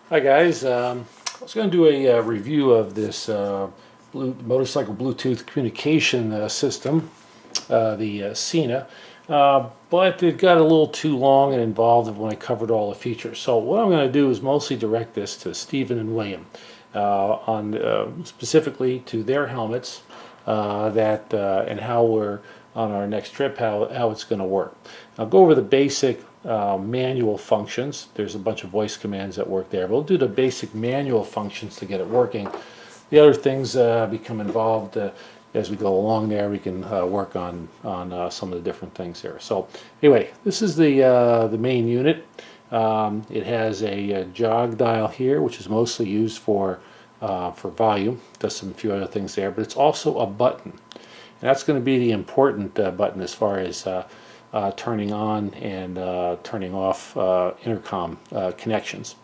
Hi guys, I was going to do a review of this motorcycle Bluetooth communication system, the SENA, but it got a little too long and involved when I covered all the features. So what I'm going to do is mostly direct this to Stephen and William, on specifically to their helmets, and how we're on our next trip, how it's going to work. I'll go over the basic manual functions. There's a bunch of voice commands that work there. We'll do the basic manual functions to get it working. The other things become involved as we go along there. We can work on some of the different things there. So anyway, this is the main unit. It has a jog dial here, which is mostly used for volume. Does some few other things there, but it's also a button. And that's going to be the important button as far as turning on and turning off intercom connections.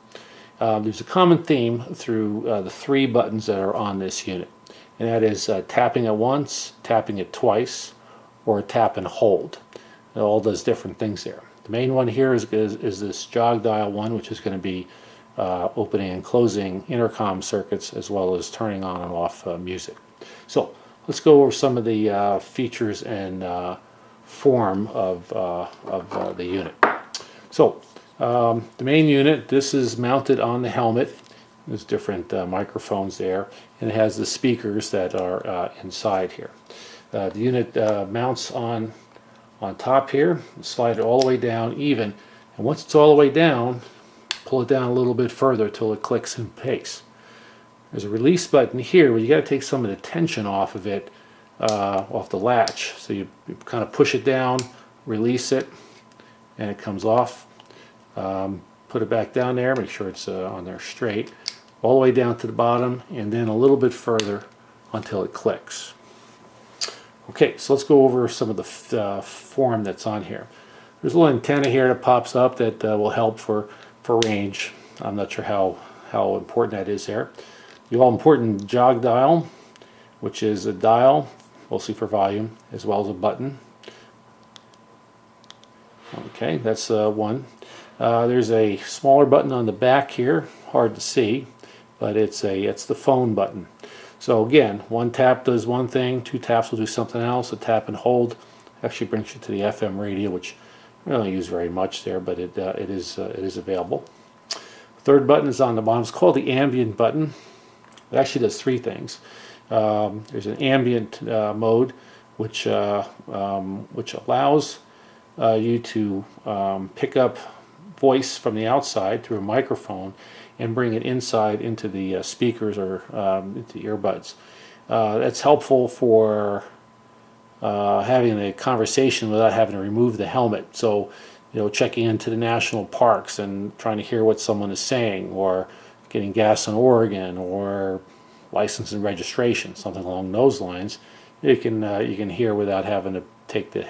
There's a common theme through the three buttons that are on this unit, and that is tapping it once, tapping it twice, or tap and hold. It all does different things there. The main one here is this jog dial one, which is going to be opening and closing intercom circuits as well as turning on and off music. So let's go over some of the features and form of the unit. So the main unit, this is mounted on the helmet. There's different microphones there, and it has the speakers that are inside here. The unit mounts on top here, slide it all the way down even, and once it's all the way down, pull it down a little bit further till it clicks in place. There's a release button here where you got to take some of the tension off of it, off the latch. So you kind of push it down, release it, and it comes off. Put it back down there, make sure it's on there straight, all the way down to the bottom, and then a little bit further until it clicks. Okay, so let's go over some of the form that's on here. There's a little antenna here that pops up that will help for range. I'm not sure how important that is there. The all-important jog dial, which is a dial, mostly for volume, as well as a button. Okay, that's one. There's a smaller button on the back here, hard to see, but it's the phone button. So again, one tap does one thing, two taps will do something else. A tap and hold actually brings you to the FM radio, which we don't use very much there, but it is available. Third button is on the bottom. It's called the ambient button. It actually does three things. There's an ambient mode, which allows you to pick up voice from the outside through a microphone and bring it inside into the speakers or into the earbuds. That's helpful for having a conversation without having to remove the helmet. So, checking into the national parks and trying to hear what someone is saying, or getting gas in Oregon, or license and registration, something along those lines. You can hear without having to take the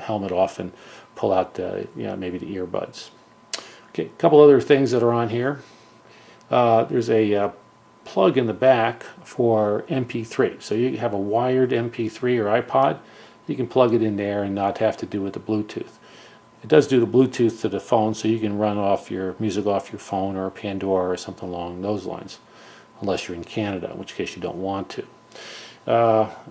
helmet off and pull out maybe the earbuds. Okay, a couple other things that are on here. There's a plug in the back for MP3. So you have a wired MP3 or iPod, you can plug it in there and not have to do with the Bluetooth. It does do the Bluetooth to the phone, so you can run off your music off your phone or a Pandora or something along those lines, unless you're in Canada, in which case you don't want to.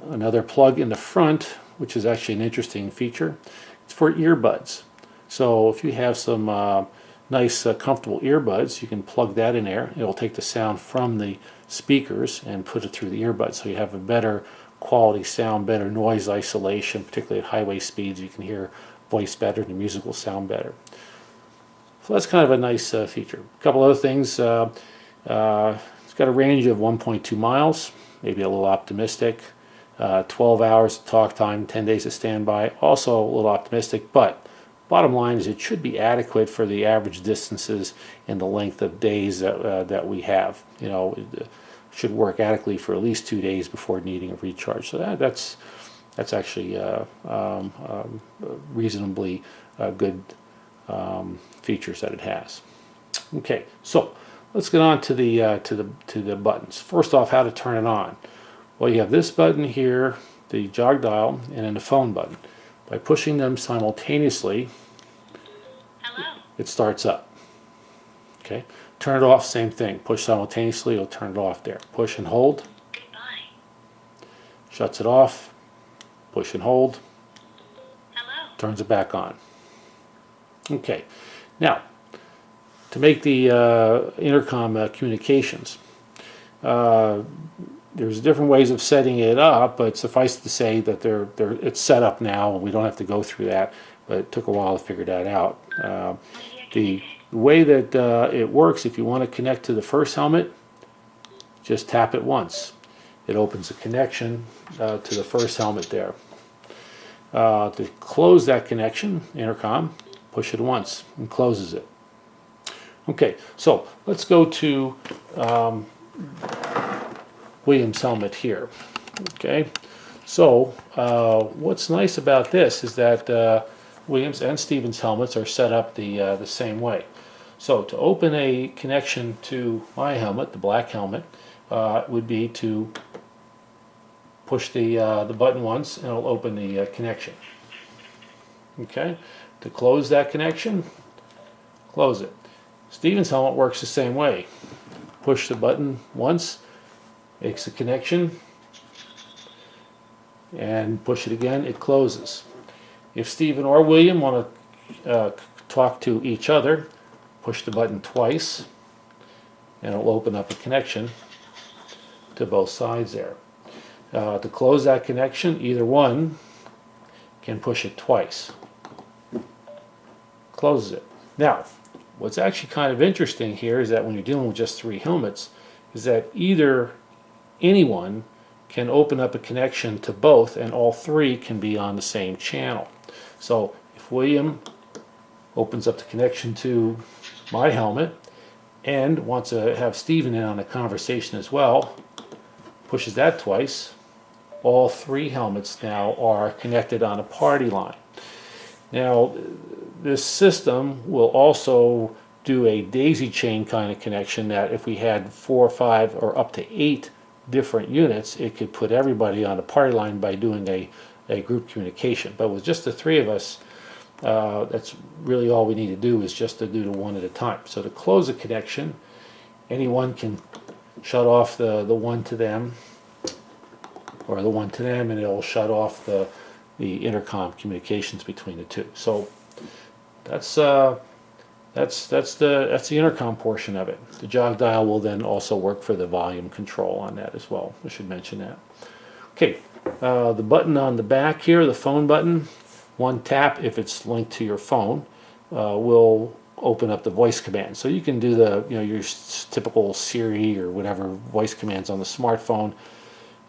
Another plug in the front, which is actually an interesting feature, it's for earbuds. So if you have some nice comfortable earbuds, you can plug that in there. It'll take the sound from the speakers and put it through the earbuds, so you have a better quality sound, better noise isolation, particularly at highway speeds. You can hear voice better, the music will sound better. So that's kind of a nice feature. A couple other things. It's got a range of 1.2 miles, maybe a little optimistic. 12 hours of talk time, 10 days of standby, also a little optimistic, but bottom line is it should be adequate for the average distances and the length of days that we have. It should work adequately for at least 2 days before needing a recharge. So that's actually reasonably good features that it has. Okay, so let's get on to the buttons. First off, how to turn it on. Well, you have this button here, the jog dial, and then the phone button. By pushing them simultaneously, it starts up. Okay, turn it off, same thing. Push simultaneously, it'll turn it off there. Push and hold. Goodbye. Shuts it off. Push and hold. Hello. Turns it back on. Okay, now to make the intercom communications, there's different ways of setting it up, but suffice to say that it's set up now, and we don't have to go through that. But it took a while to figure that out. The way that it works, if you want to connect to the first helmet, just tap it once. It opens a connection to the first helmet there. To close that connection, intercom, push it once and closes it. Okay, so let's go to William's helmet here. Okay, so what's nice about this is that Williams and Stevens helmets are set up the same way. So to open a connection to my helmet, the black helmet, would be to push the button once and it'll open the connection. Okay, to close that connection, close it. Stevens helmet works the same way. Push the button once, makes a connection, and push it again, it closes. If Stephen or William want to talk to each other, push the button twice, and it'll open up a connection to both sides there. To close that connection, either one can push it twice. Closes it. Now, what's actually kind of interesting here is that when you're dealing with just 3 helmets, is that either anyone can open up a connection to both, and all 3 can be on the same channel. So if William opens up the connection to my helmet and wants to have Stephen in on the conversation as well, pushes that twice, all 3 helmets now are connected on a party line. Now, this system will also do a daisy chain kind of connection that if we had 4 or 5 or up to 8 different units, it could put everybody on a party line by doing a group communication. But with just the 3 of us, that's really all we need to do is just to do the one at a time. So to close a connection, anyone can shut off the one to them, or the one to them, and it'll shut off the intercom communications between the 2. So that's the intercom portion of it. The jog dial will then also work for the volume control on that as well. I should mention that. Okay, the button on the back here, the phone button, one tap if it's linked to your phone, will open up the voice command. So you can do your typical Siri or whatever voice commands on the smartphone.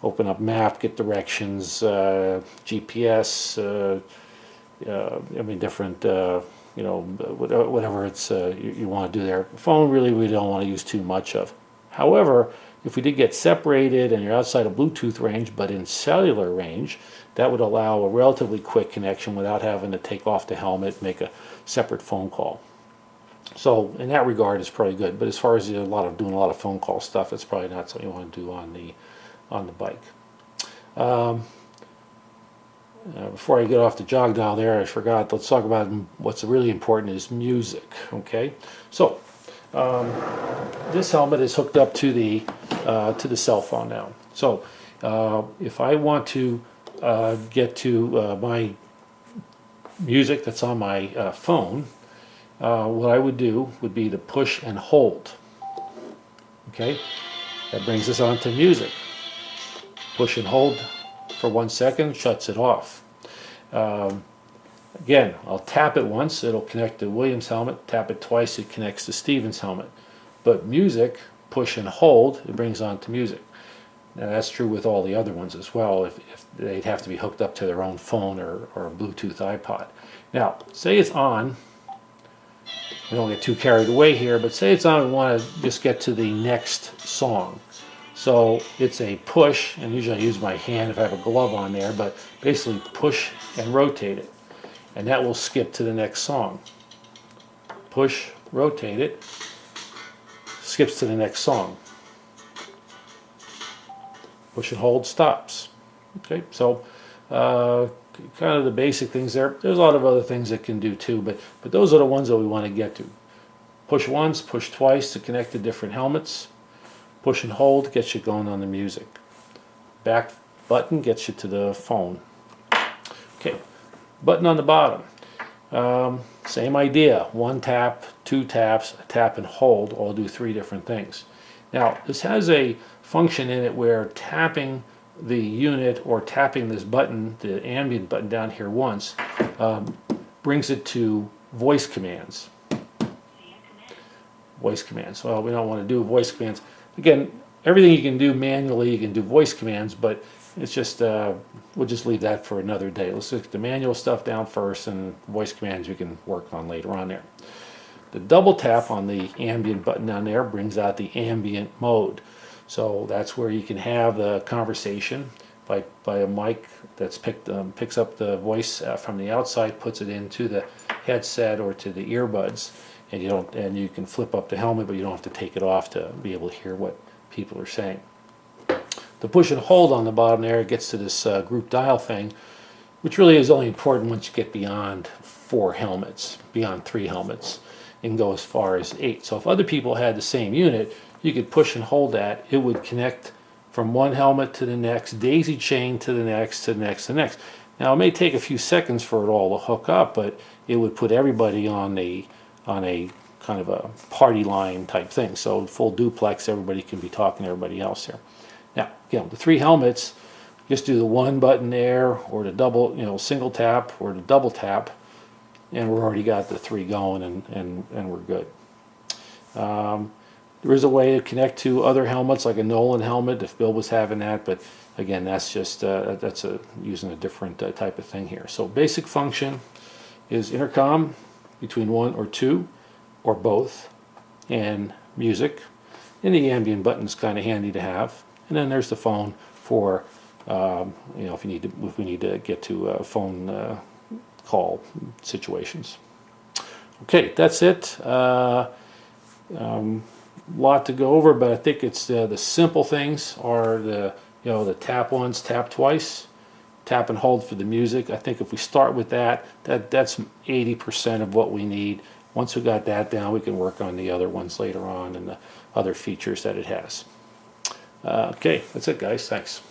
Open up map, get directions, GPS, different, whatever it's you want to do there. Phone really we don't want to use too much of. However, if we did get separated and you're outside of Bluetooth range but in cellular range, that would allow a relatively quick connection without having to take off the helmet and make a separate phone call. So in that regard, it's probably good. But as far as doing a lot of phone call stuff, it's probably not something you want to do on the bike. Before I get off the jog dial there, I forgot. Let's talk about what's really important is music. Okay, so this helmet is hooked up to the cell phone now. So if I want to get to my music that's on my phone, what I would do would be to push and hold. Okay, that brings us on to music. Push and hold for 1 second, shuts it off. Again, I'll tap it once, it'll connect to William's helmet. Tap it twice, it connects to Stephen's helmet. But music, push and hold, it brings on to music. Now that's true with all the other ones as well, if they'd have to be hooked up to their own phone or a Bluetooth iPod. Now, say it's on. We don't get too carried away here, but say it's on, we want to just get to the next song. So it's a push, and usually I use my hand if I have a glove on there, but basically push and rotate it. And that will skip to the next song. Push, rotate it, skips to the next song. Push and hold, stops. Okay, so kind of the basic things there. There's a lot of other things it can do too, but those are the ones that we want to get to. Push once, push twice to connect to different helmets. Push and hold gets you going on the music. Back button gets you to the phone. Okay, button on the bottom. Same idea. One tap, two taps, a tap and hold all do three different things. Now, this has a function in it where tapping the unit or tapping this button, the ambient button down here once, brings it to voice commands. Voice commands. Well, we don't want to do voice commands. Again, everything you can do manually, you can do voice commands, but it's just, we'll just leave that for another day. Let's get the manual stuff down first, and voice commands we can work on later on there. The double tap on the ambient button down there brings out the ambient mode. So that's where you can have the conversation by a mic that's picks up the voice from the outside, puts it into the headset or to the earbuds, and you can flip up the helmet, but you don't have to take it off to be able to hear what people are saying. The push and hold on the bottom there gets to this group dial thing, which really is only important once you get beyond 4 helmets, beyond 3 helmets, and go as far as 8. So if other people had the same unit, you could push and hold that. It would connect from one helmet to the next, daisy chain to the next, to the next, to the next. Now, it may take a few seconds for it all to hook up, but it would put everybody on a kind of a party line type thing. So full duplex, everybody can be talking to everybody else here. Now, the 3 helmets, just do the one button there, or the double, single tap, or the double tap, and we're already got the 3 going, and we're good. There is a way to connect to other helmets, like a Nolan helmet, if Bill was having that, but again, that's just using a different type of thing here. So basic function is intercom between 1 or 2, or both, and music. And the ambient button is kind of handy to have. And then there's the phone for, if we need to get to phone call situations. Okay, that's it. Lot to go over, but I think it's the simple things are the tap once, tap twice, tap and hold for the music. I think if we start with that's 80% of what we need. Once we got that down, we can work on the other ones later on and the other features that it has. Okay, that's it, guys. Thanks.